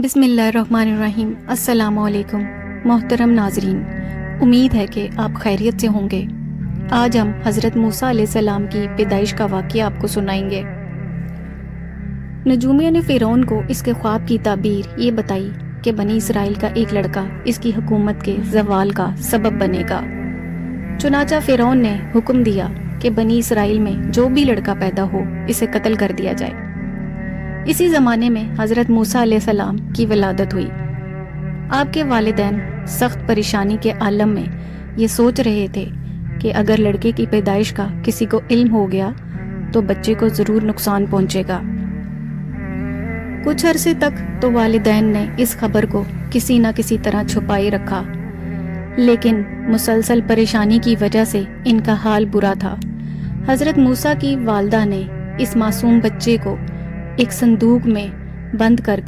بسم اللہ الرحمن الرحیم۔ السلام علیکم محترم ناظرین، امید ہے کہ آپ خیریت سے ہوں گے۔ آج ہم حضرت موسیٰ علیہ السلام کی پیدائش کا واقعہ آپ کو سنائیں گے۔ نجومیہ نے فرعون کو اس کے خواب کی تعبیر یہ بتائی کہ بنی اسرائیل کا ایک لڑکا اس کی حکومت کے زوال کا سبب بنے گا۔ چنانچہ فرعون نے حکم دیا کہ بنی اسرائیل میں جو بھی لڑکا پیدا ہو اسے قتل کر دیا جائے۔ اسی زمانے میں حضرت موسیٰ علیہ السلام کی ولادت ہوئی۔ آپ کے والدین سخت پریشانی کے عالم میں یہ سوچ رہے تھے کہ اگر لڑکے کی پیدائش کا کسی کو علم ہو گیا تو بچے کو ضرور نقصان پہنچے گا۔ کچھ عرصے تک تو والدین نے اس خبر کو کسی نہ کسی طرح چھپائے رکھا، لیکن مسلسل پریشانی کی وجہ سے ان کا حال برا تھا۔ حضرت موسیٰ کی والدہ نے اس معصوم بچے کو ایک صندوق میں بند کر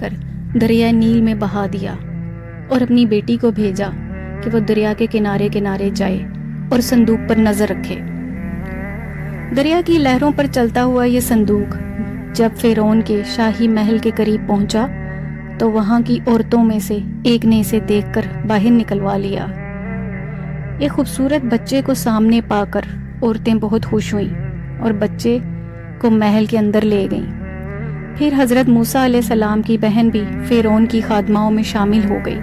دریائے نیل میں بہا دیا اور اپنی بیٹی کو بھیجا کہ وہ دریا کے کنارے کنارے جائے اور صندوق پر نظر رکھے۔ دریا کی لہروں پر چلتا ہوا یہ صندوق جب فرعون کے شاہی محل کے قریب پہنچا تو وہاں کی عورتوں میں سے ایک نے اسے دیکھ کر باہر نکلوا لیا۔ ایک خوبصورت بچے کو سامنے پا کر عورتیں بہت خوش ہوئیں اور بچے کو محل کے اندر لے گئیں۔ پھر حضرت موسیٰ علیہ السلام کی بہن بھی فرعون کی خادماؤں میں شامل ہو گئی۔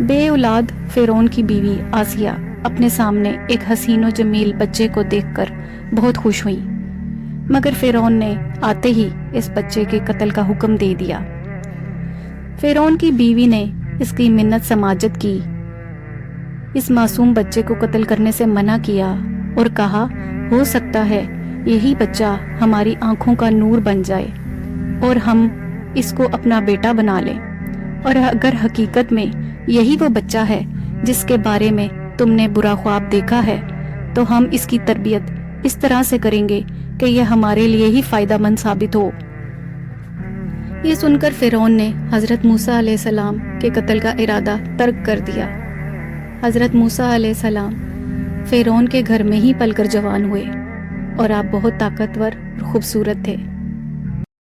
بے اولاد فرعون کی بیوی آسیہ اپنے سامنے ایک حسین و جمیل بچے کو دیکھ کر بہت خوش ہوئی، مگر فرعون نے آتے ہی اس بچے کے قتل کا حکم دے دیا۔ فرعون کی بیوی نے اس کی منت سماجت کی، اس معصوم بچے کو قتل کرنے سے منع کیا اور کہا ہو سکتا ہے یہی بچہ ہماری آنکھوں کا نور بن جائے اور ہم اس کو اپنا بیٹا بنا لیں، اور اگر حقیقت میں یہی وہ بچہ ہے جس کے بارے میں تم نے برا خواب دیکھا ہے تو ہم اس کی تربیت اس طرح سے کریں گے کہ یہ ہمارے لیے ہی فائدہ مند ثابت ہو۔ یہ سن کر فرعون نے حضرت موسیٰ علیہ السلام کے قتل کا ارادہ ترک کر دیا۔ حضرت موسیٰ علیہ السلام فرعون کے گھر میں ہی پل کر جوان ہوئے اور آپ بہت طاقتور اور خوبصورت تھے۔